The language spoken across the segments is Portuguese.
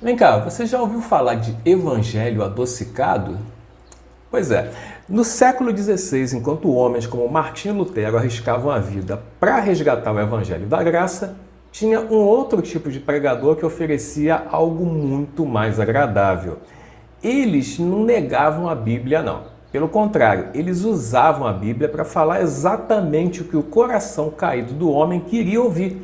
Vem cá, você já ouviu falar de evangelho adocicado? Pois é, no século XVI, enquanto homens como Martinho Lutero arriscavam a vida para resgatar o evangelho da graça, tinha um outro tipo de pregador que oferecia algo muito mais agradável. Eles não negavam a Bíblia, não. Pelo contrário, eles usavam a Bíblia para falar exatamente o que o coração caído do homem queria ouvir.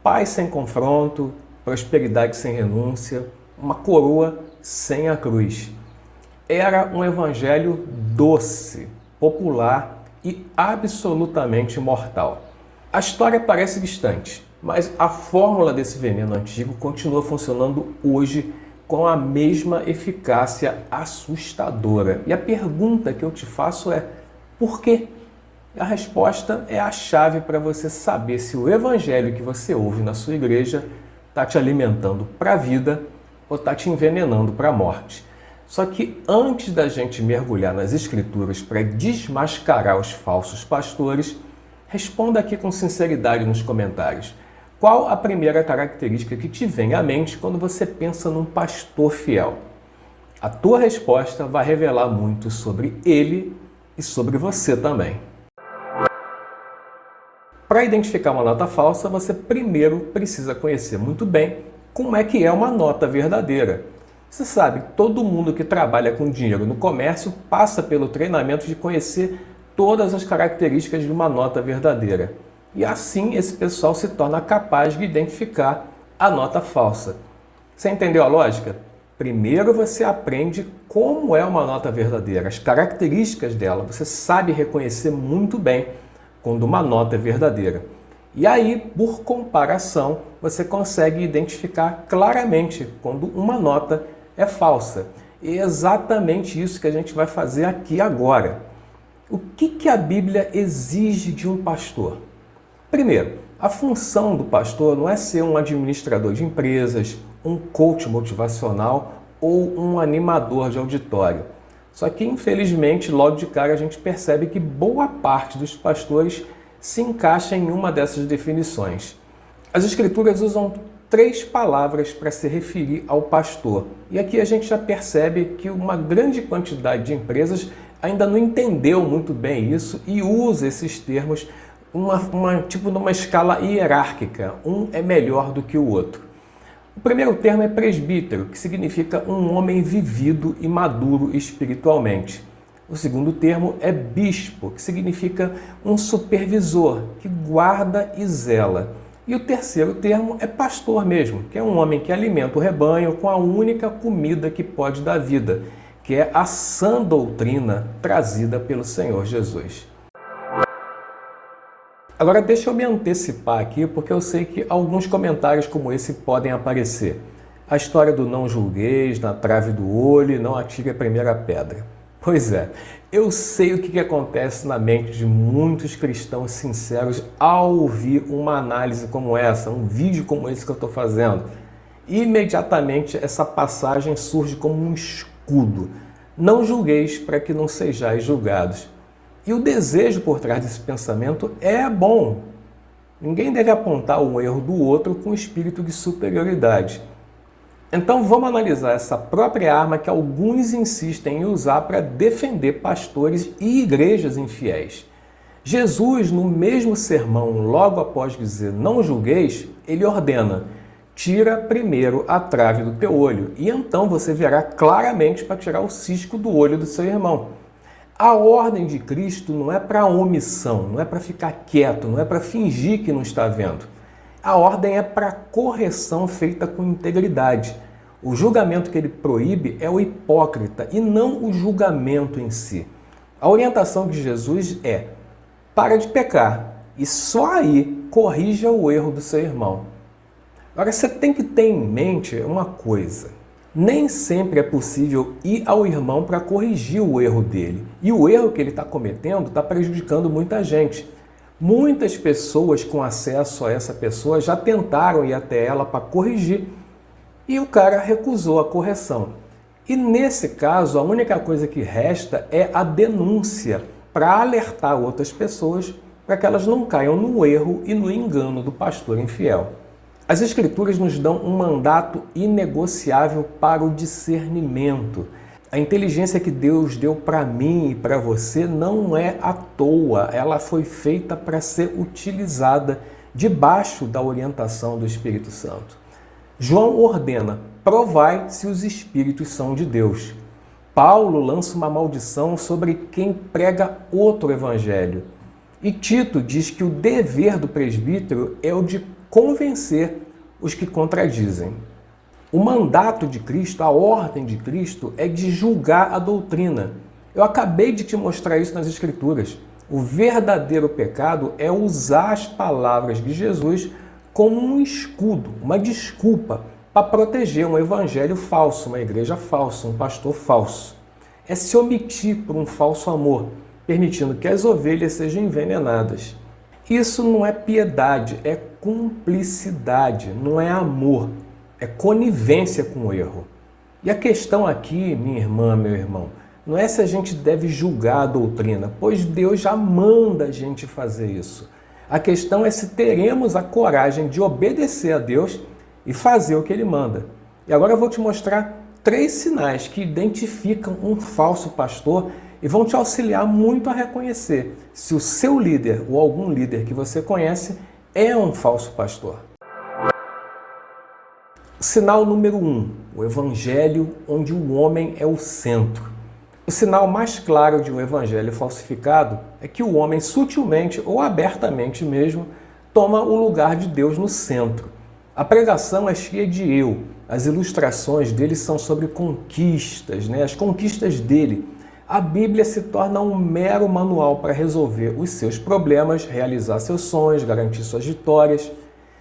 Paz sem confronto, prosperidade sem renúncia, uma coroa sem a cruz. Era um evangelho doce, popular e absolutamente mortal. A história parece distante, mas a fórmula desse veneno antigo continua funcionando hoje com a mesma eficácia assustadora. E a pergunta que eu te faço é: por quê? A resposta é a chave para você saber se o evangelho que você ouve na sua igreja está te alimentando para a vida ou está te envenenando para a morte. Só que antes da gente mergulhar nas escrituras para desmascarar os falsos pastores, responda aqui com sinceridade nos comentários. Qual a primeira característica que te vem à mente quando você pensa num pastor fiel? A tua resposta vai revelar muito sobre ele e sobre você também. Para identificar uma nota falsa, você primeiro precisa conhecer muito bem como é que é uma nota verdadeira. Você sabe, todo mundo que trabalha com dinheiro no comércio passa pelo treinamento de conhecer todas as características de uma nota verdadeira. E assim esse pessoal se torna capaz de identificar a nota falsa. Você entendeu a lógica? Primeiro você aprende como é uma nota verdadeira, as características dela. Você sabe reconhecer muito bem quando uma nota é verdadeira. E aí, por comparação, você consegue identificar claramente quando uma nota é falsa. E é exatamente isso que a gente vai fazer aqui agora. O que a Bíblia exige de um pastor? Primeiro, a função do pastor não é ser um administrador de empresas, um coach motivacional ou um animador de auditório. Só que, infelizmente, logo de cara a gente percebe que boa parte dos pastores se encaixa em uma dessas definições. As Escrituras usam 3 palavras para se referir ao pastor. E aqui a gente já percebe que uma grande quantidade de empresas ainda não entendeu muito bem isso e usa esses termos numa escala hierárquica. Um é melhor do que o outro. O primeiro termo é presbítero, que significa um homem vivido e maduro espiritualmente. O segundo termo é bispo, que significa um supervisor, que guarda e zela. E o terceiro termo é pastor mesmo, que é um homem que alimenta o rebanho com a única comida que pode dar vida, que é a sã doutrina trazida pelo Senhor Jesus. Agora deixa eu me antecipar aqui, porque eu sei que alguns comentários como esse podem aparecer. A história do não julgueis, na trave do olho e não atire a primeira pedra. Pois é, eu sei o que acontece na mente de muitos cristãos sinceros ao ouvir uma análise como essa, um vídeo como esse que eu estou fazendo. Imediatamente essa passagem surge como um escudo. Não julgueis para que não sejais julgados. E o desejo por trás desse pensamento é bom. Ninguém deve apontar um erro do outro com espírito de superioridade. Então vamos analisar essa própria arma que alguns insistem em usar para defender pastores e igrejas infiéis. Jesus, no mesmo sermão, logo após dizer não julgueis, ele ordena: tira primeiro a trave do teu olho, e então você verá claramente para tirar o cisco do olho do seu irmão. A ordem de Cristo não é para omissão, não é para ficar quieto, não é para fingir que não está vendo. A ordem é para correção feita com integridade. O julgamento que ele proíbe é o hipócrita e não o julgamento em si. A orientação de Jesus é: para de pecar e só aí corrija o erro do seu irmão. Agora você tem que ter em mente uma coisa: nem sempre é possível ir ao irmão para corrigir o erro dele. E o erro que ele está cometendo está prejudicando muita gente. Muitas pessoas com acesso a essa pessoa já tentaram ir até ela para corrigir e o cara recusou a correção. E nesse caso, a única coisa que resta é a denúncia para alertar outras pessoas para que elas não caiam no erro e no engano do pastor infiel. As Escrituras nos dão um mandato inegociável para o discernimento. A inteligência que Deus deu para mim e para você não é à toa, ela foi feita para ser utilizada debaixo da orientação do Espírito Santo. João ordena: provai se os Espíritos são de Deus. Paulo lança uma maldição sobre quem prega outro evangelho. E Tito diz que o dever do presbítero é o de convencer os que contradizem. O mandato de Cristo, a ordem de Cristo, é de julgar a doutrina. Eu acabei de te mostrar isso nas Escrituras. O verdadeiro pecado é usar as palavras de Jesus como um escudo, uma desculpa para proteger um evangelho falso, uma igreja falsa, um pastor falso. É se omitir por um falso amor, permitindo que as ovelhas sejam envenenadas. Isso não é piedade, é cumplicidade, não é amor, é conivência com o erro. E a questão aqui, minha irmã, meu irmão, não é se a gente deve julgar a doutrina, pois Deus já manda a gente fazer isso. A questão é se teremos a coragem de obedecer a Deus e fazer o que Ele manda. E agora eu vou te mostrar 3 sinais que identificam um falso pastor e vão te auxiliar muito a reconhecer se o seu líder ou algum líder que você conhece é um falso pastor. Sinal número 1, o evangelho onde o homem é o centro. O sinal mais claro de um evangelho falsificado é que o homem sutilmente ou abertamente mesmo toma o lugar de Deus no centro. A pregação é cheia de eu, as ilustrações dele são sobre conquistas, as conquistas dele. A Bíblia se torna um mero manual para resolver os seus problemas, realizar seus sonhos, garantir suas vitórias.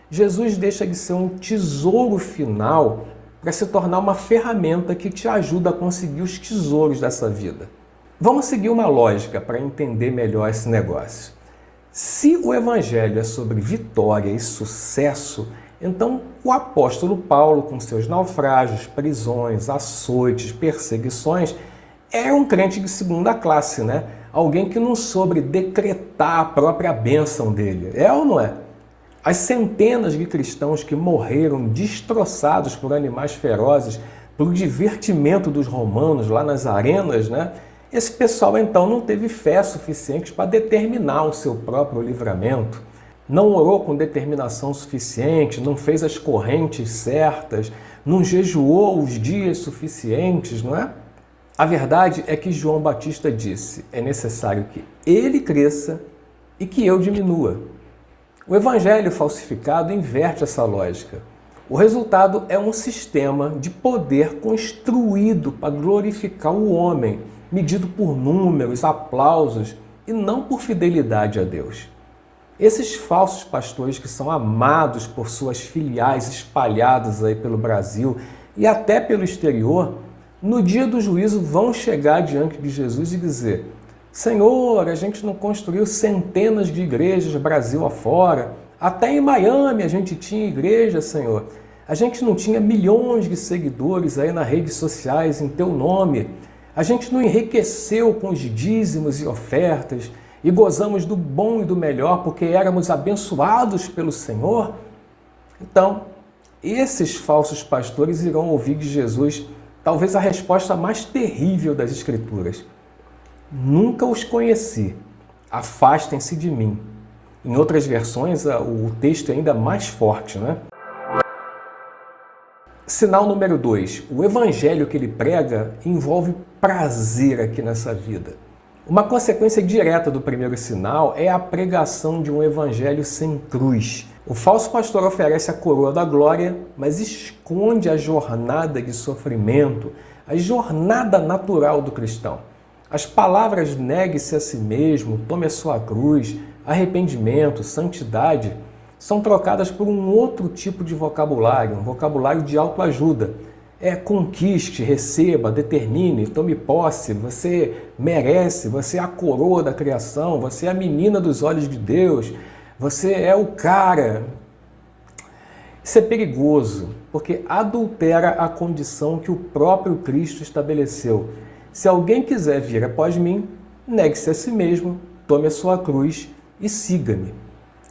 Jesus deixa de ser um tesouro final para se tornar uma ferramenta que te ajuda a conseguir os tesouros dessa vida. Vamos seguir uma lógica para entender melhor esse negócio. Se o Evangelho é sobre vitória e sucesso, então o apóstolo Paulo, com seus naufrágios, prisões, açoites, perseguições, é um crente de segunda classe, Alguém que não soube decretar a própria bênção dele. É ou não é? As centenas de cristãos que morreram destroçados por animais ferozes, por divertimento dos romanos lá nas arenas, Esse pessoal então não teve fé suficiente para determinar o seu próprio livramento, não orou com determinação suficiente, não fez as correntes certas, não jejuou os dias suficientes, não é? A verdade é que João Batista disse: é necessário que ele cresça e que eu diminua. O evangelho falsificado inverte essa lógica. O resultado é um sistema de poder construído para glorificar o homem, medido por números, aplausos e não por fidelidade a Deus. Esses falsos pastores que são amados por suas filiais espalhadas aí pelo Brasil e até pelo exterior, no dia do juízo vão chegar diante de Jesus e dizer: Senhor, a gente não construiu centenas de igrejas Brasil afora, até em Miami a gente tinha igreja, Senhor. A gente não tinha milhões de seguidores aí nas redes sociais em teu nome. A gente não enriqueceu com os dízimos e ofertas e gozamos do bom e do melhor porque éramos abençoados pelo Senhor. Então, esses falsos pastores irão ouvir de Jesus talvez a resposta mais terrível das Escrituras: nunca os conheci, afastem-se de mim. Em outras versões, o texto é ainda mais forte, Sinal número 2. O evangelho que ele prega envolve prazer aqui nessa vida. Uma consequência direta do primeiro sinal é a pregação de um evangelho sem cruz. O falso pastor oferece a coroa da glória, mas esconde a jornada de sofrimento, a jornada natural do cristão. As palavras negue-se a si mesmo, tome a sua cruz, arrependimento, santidade, são trocadas por um outro tipo de vocabulário, um vocabulário de autoajuda. Conquiste, receba, determine, tome posse, você merece, você é a coroa da criação, você é a menina dos olhos de Deus, você é o cara. Isso é perigoso, porque adultera a condição que o próprio Cristo estabeleceu. Se alguém quiser vir após mim, negue-se a si mesmo, tome a sua cruz e siga-me.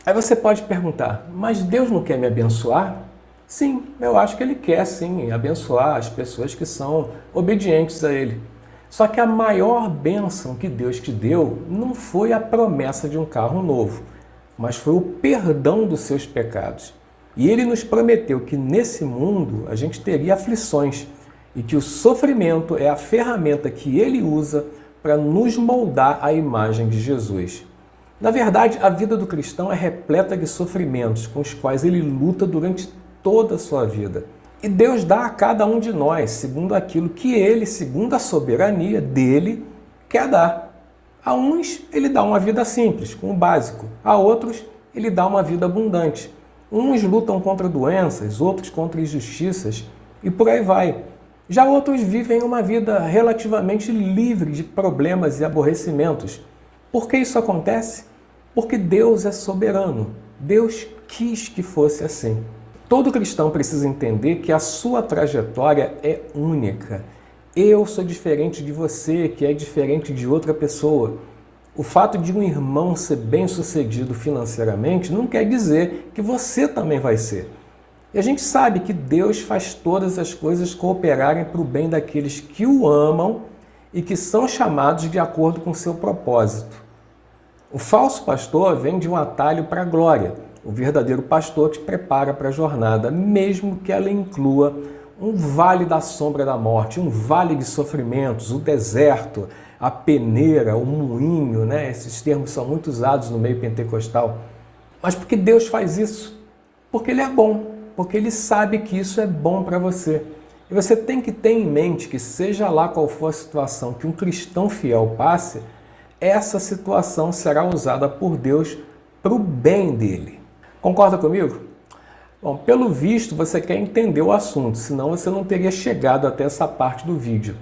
Aí você pode perguntar, mas Deus não quer me abençoar? Sim, eu acho que Ele quer sim abençoar as pessoas que são obedientes a Ele. Só que a maior bênção que Deus te deu não foi a promessa de um carro novo, mas foi o perdão dos seus pecados. E Ele nos prometeu que nesse mundo a gente teria aflições e que o sofrimento é a ferramenta que Ele usa para nos moldar à imagem de Jesus. Na verdade, a vida do cristão é repleta de sofrimentos com os quais ele luta durante toda a sua vida. E Deus dá a cada um de nós, segundo aquilo que Ele, segundo a soberania dEle, quer dar. A uns, Ele dá uma vida simples, com o básico. A outros, Ele dá uma vida abundante. Uns lutam contra doenças, outros contra injustiças, e por aí vai. Já outros vivem uma vida relativamente livre de problemas e aborrecimentos. Por que isso acontece? Porque Deus é soberano. Deus quis que fosse assim. Todo cristão precisa entender que a sua trajetória é única. Eu sou diferente de você, que é diferente de outra pessoa. O fato de um irmão ser bem-sucedido financeiramente não quer dizer que você também vai ser. E a gente sabe que Deus faz todas as coisas cooperarem para o bem daqueles que o amam e que são chamados de acordo com o seu propósito. O falso pastor vem de um atalho para a glória. O verdadeiro pastor te prepara para a jornada, mesmo que ela inclua um vale da sombra da morte, um vale de sofrimentos, o deserto, a peneira, o moinho, né? Esses termos são muito usados no meio pentecostal. Mas por que Deus faz isso? Porque Ele é bom, porque Ele sabe que isso é bom para você. E você tem que ter em mente que seja lá qual for a situação que um cristão fiel passe, essa situação será usada por Deus para o bem dele. Concorda comigo? Bom, pelo visto você quer entender o assunto, senão você não teria chegado até essa parte do vídeo.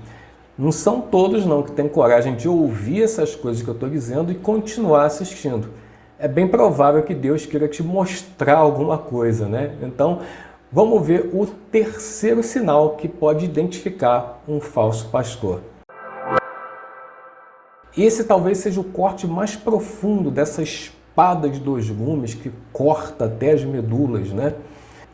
Não são todos não que têm coragem de ouvir essas coisas que eu estou dizendo e continuar assistindo. É bem provável que Deus queira te mostrar alguma coisa, né? Então, vamos ver o terceiro sinal que pode identificar um falso pastor. Esse talvez seja o corte mais profundo dessa espada de dois gumes que corta até as medulas, né?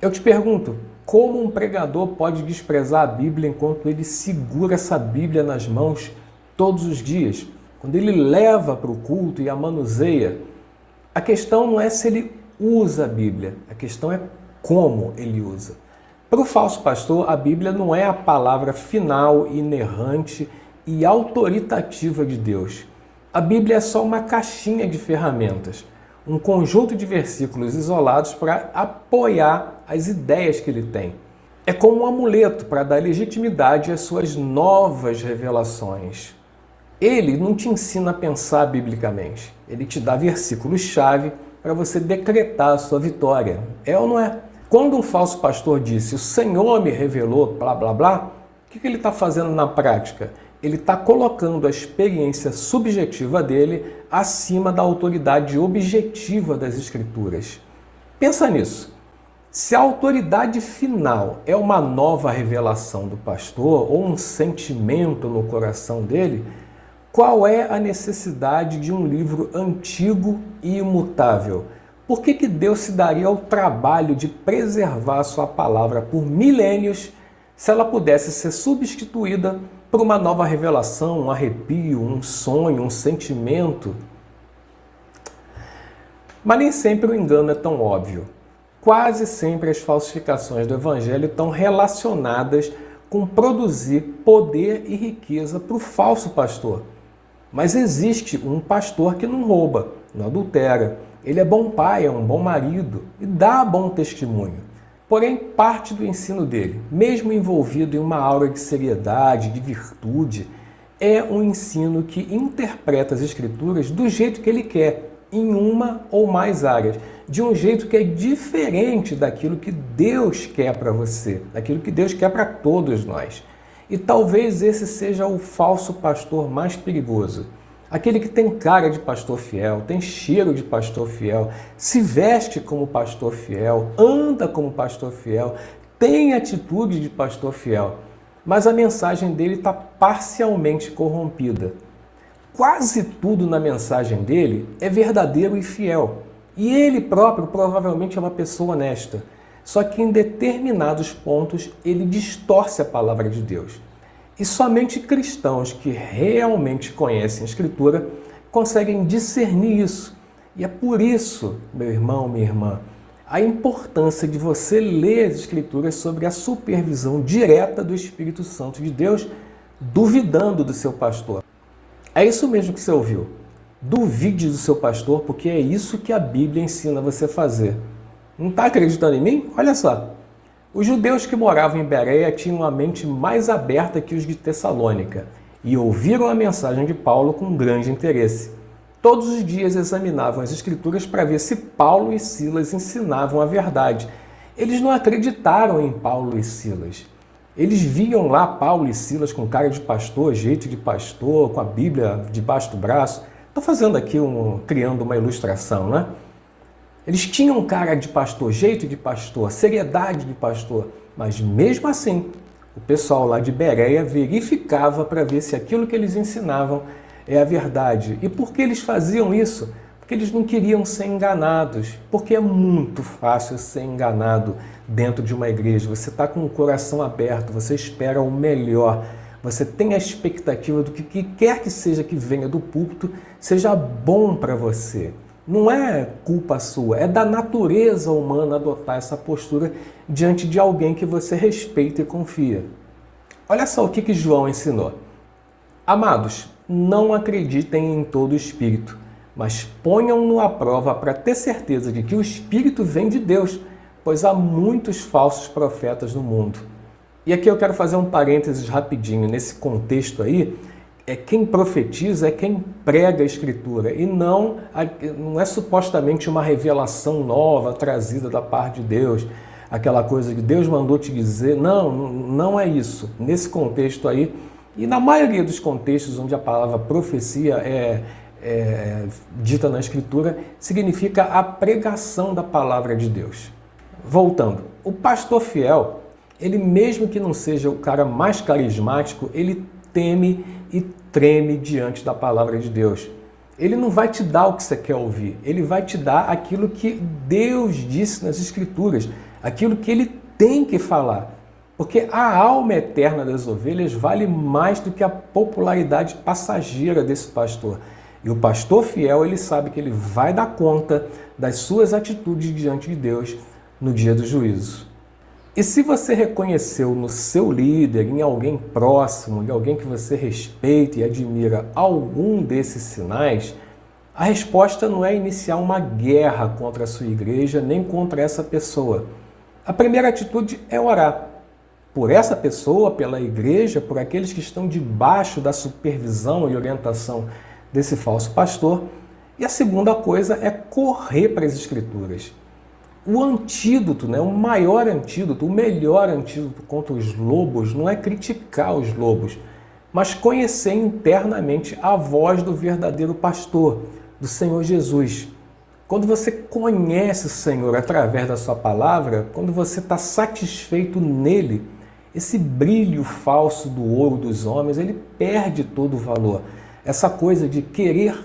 Eu te pergunto, como um pregador pode desprezar a Bíblia enquanto ele segura essa Bíblia nas mãos todos os dias? Quando ele leva para o culto e a manuseia, a questão não é se ele usa a Bíblia, a questão é como ele usa. Para o falso pastor, a Bíblia não é a palavra final, inerrante e autoritativa de Deus. A Bíblia é só uma caixinha de ferramentas, um conjunto de versículos isolados para apoiar as ideias que ele tem. É como um amuleto para dar legitimidade às suas novas revelações. Ele não te ensina a pensar biblicamente. Ele te dá versículos-chave para você decretar a sua vitória. É ou não é? Quando um falso pastor disse, o Senhor me revelou, blá, blá, blá, o que ele está fazendo na prática? Ele está colocando a experiência subjetiva dele acima da autoridade objetiva das Escrituras. Pensa nisso. Se a autoridade final é uma nova revelação do pastor ou um sentimento no coração dele, qual é a necessidade de um livro antigo e imutável? Por que Deus se daria ao trabalho de preservar a sua palavra por milênios se ela pudesse ser substituída por uma nova revelação, um arrepio, um sonho, um sentimento? Mas nem sempre o engano é tão óbvio. Quase sempre as falsificações do Evangelho estão relacionadas com produzir poder e riqueza para o falso pastor. Mas existe um pastor que não rouba, não adultera. Ele é bom pai, é um bom marido e dá bom testemunho. Porém, parte do ensino dele, mesmo envolvido em uma aura de seriedade, de virtude, é um ensino que interpreta as Escrituras do jeito que ele quer, em uma ou mais áreas, de um jeito que é diferente daquilo que Deus quer para você, daquilo que Deus quer para todos nós. E talvez esse seja o falso pastor mais perigoso. Aquele que tem cara de pastor fiel, tem cheiro de pastor fiel, se veste como pastor fiel, anda como pastor fiel, tem atitude de pastor fiel, mas a mensagem dele está parcialmente corrompida. Quase tudo na mensagem dele é verdadeiro e fiel, E ele próprio provavelmente é uma pessoa honesta. Só que em determinados pontos ele distorce a palavra de Deus. E somente cristãos que realmente conhecem a Escritura conseguem discernir isso. E é por isso, meu irmão, minha irmã, a importância de você ler as Escrituras sobre a supervisão direta do Espírito Santo de Deus, duvidando do seu pastor. É isso mesmo que você ouviu. Duvide do seu pastor, porque é isso que a Bíblia ensina você a fazer. Não está acreditando em mim? Olha só. Os judeus que moravam em Bereia tinham a mente mais aberta que os de Tessalônica e ouviram a mensagem de Paulo com grande interesse. Todos os dias examinavam as Escrituras para ver se Paulo e Silas ensinavam a verdade. Eles não acreditaram em Paulo e Silas. Eles viam lá Paulo e Silas com cara de pastor, jeito de pastor, com a Bíblia debaixo do braço. Estou fazendo aqui, criando uma ilustração, né? Eles tinham cara de pastor, jeito de pastor, seriedade de pastor, mas mesmo assim, o pessoal lá de Bereia verificava para ver se aquilo que eles ensinavam é a verdade. E por que eles faziam isso? Porque eles não queriam ser enganados, porque é muito fácil ser enganado dentro de uma igreja. Você está com o coração aberto, você espera o melhor, você tem a expectativa do que quer que seja que venha do púlpito seja bom para você. Não é culpa sua, é da natureza humana adotar essa postura diante de alguém que você respeita e confia. Olha só o que João ensinou. Amados, não acreditem em todo espírito, mas ponham-no à prova para ter certeza de que o Espírito vem de Deus, pois há muitos falsos profetas no mundo. E aqui eu quero fazer um parênteses rapidinho. Nesse contexto aí, quem profetiza é quem prega a Escritura e não é supostamente uma revelação nova trazida da parte de Deus, aquela coisa que Deus mandou te dizer. Não é isso. Nesse contexto aí, e na maioria dos contextos onde a palavra profecia é dita na Escritura, significa a pregação da palavra de Deus. Voltando, o pastor fiel, ele mesmo que não seja o cara mais carismático, ele teme e treme diante da palavra de Deus. Ele não vai te dar o que você quer ouvir, ele vai te dar aquilo que Deus disse nas Escrituras, aquilo que ele tem que falar. Porque a alma eterna das ovelhas vale mais do que a popularidade passageira desse pastor. E o pastor fiel, ele sabe que ele vai dar conta das suas atitudes diante de Deus no dia do juízo. E se você reconheceu no seu líder, em alguém próximo, em alguém que você respeita e admira algum desses sinais, a resposta não é iniciar uma guerra contra a sua igreja nem contra essa pessoa. A primeira atitude é orar por essa pessoa, pela igreja, por aqueles que estão debaixo da supervisão e orientação desse falso pastor. E a segunda coisa é correr para as Escrituras. O antídoto, o maior antídoto, o melhor antídoto contra os lobos não é criticar os lobos, mas conhecer internamente a voz do verdadeiro pastor, do Senhor Jesus. Quando você conhece o Senhor através da sua palavra, quando você está satisfeito nele, esse brilho falso do ouro dos homens, ele perde todo o valor. Essa coisa de querer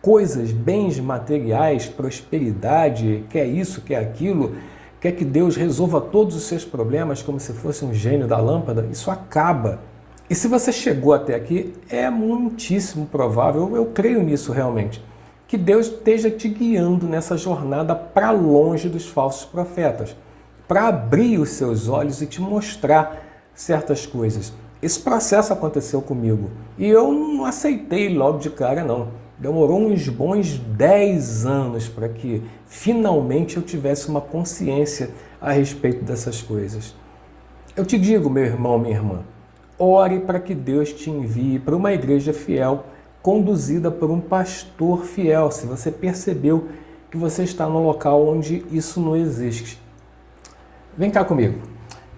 coisas, bens materiais, prosperidade, quer isso, quer aquilo, quer que Deus resolva todos os seus problemas como se fosse um gênio da lâmpada, isso acaba. E se você chegou até aqui, é muitíssimo provável, eu creio nisso realmente, que Deus esteja te guiando nessa jornada para longe dos falsos profetas, para abrir os seus olhos e te mostrar certas coisas. Esse processo aconteceu comigo e eu não aceitei logo de cara, não. Demorou uns bons 10 anos para que finalmente eu tivesse uma consciência a respeito dessas coisas. Eu te digo, meu irmão, minha irmã, ore para que Deus te envie para uma igreja fiel, conduzida por um pastor fiel, se você percebeu que você está no local onde isso não existe. Vem cá comigo.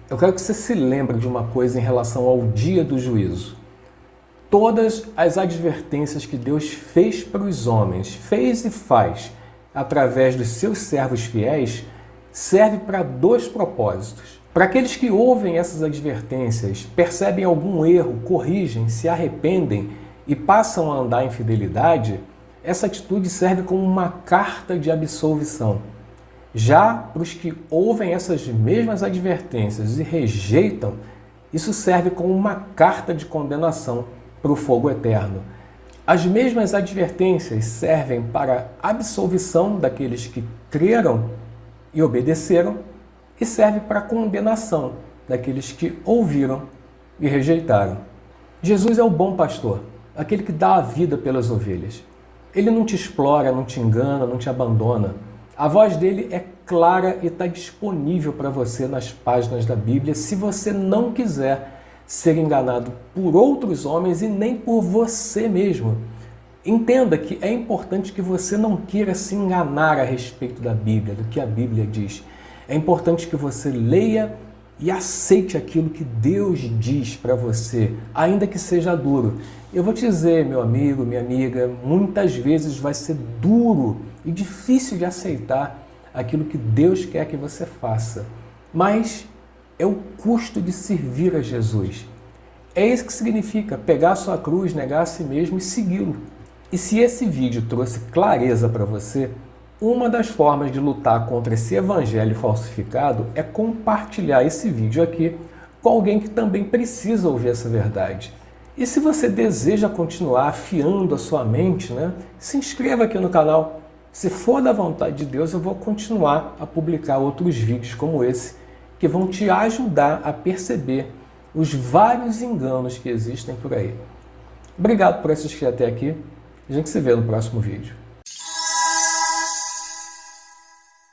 Eu quero que você se lembre de uma coisa em relação ao dia do juízo. Todas as advertências que Deus fez para os homens, fez e faz, através dos seus servos fiéis, serve para dois propósitos. Para aqueles que ouvem essas advertências, percebem algum erro, corrigem, se arrependem e passam a andar em fidelidade, essa atitude serve como uma carta de absolvição. Já para os que ouvem essas mesmas advertências e rejeitam, isso serve como uma carta de condenação para o fogo eterno. As mesmas advertências servem para a absolvição daqueles que creram e obedeceram e serve para a condenação daqueles que ouviram e rejeitaram. Jesus é o bom pastor, aquele que dá a vida pelas ovelhas. Ele não te explora, não te engana, não te abandona. A voz dele é clara e está disponível para você nas páginas da Bíblia, se você não quiser ser enganado por outros homens e nem por você mesmo. Entenda que é importante que você não queira se enganar a respeito da Bíblia, do que a Bíblia diz. É importante que você leia e aceite aquilo que Deus diz para você, ainda que seja duro. Eu vou te dizer, meu amigo, minha amiga, muitas vezes vai ser duro e difícil de aceitar aquilo que Deus quer que você faça. Mas é o custo de servir a Jesus. É isso que significa pegar a sua cruz, negar a si mesmo e segui-lo. E se esse vídeo trouxe clareza para você, uma das formas de lutar contra esse evangelho falsificado é compartilhar esse vídeo aqui com alguém que também precisa ouvir essa verdade. E se você deseja continuar afiando a sua mente, se inscreva aqui no canal. Se for da vontade de Deus, eu vou continuar a publicar outros vídeos como esse que vão te ajudar a perceber os vários enganos que existem por aí. Obrigado por assistir até aqui. A gente se vê no próximo vídeo.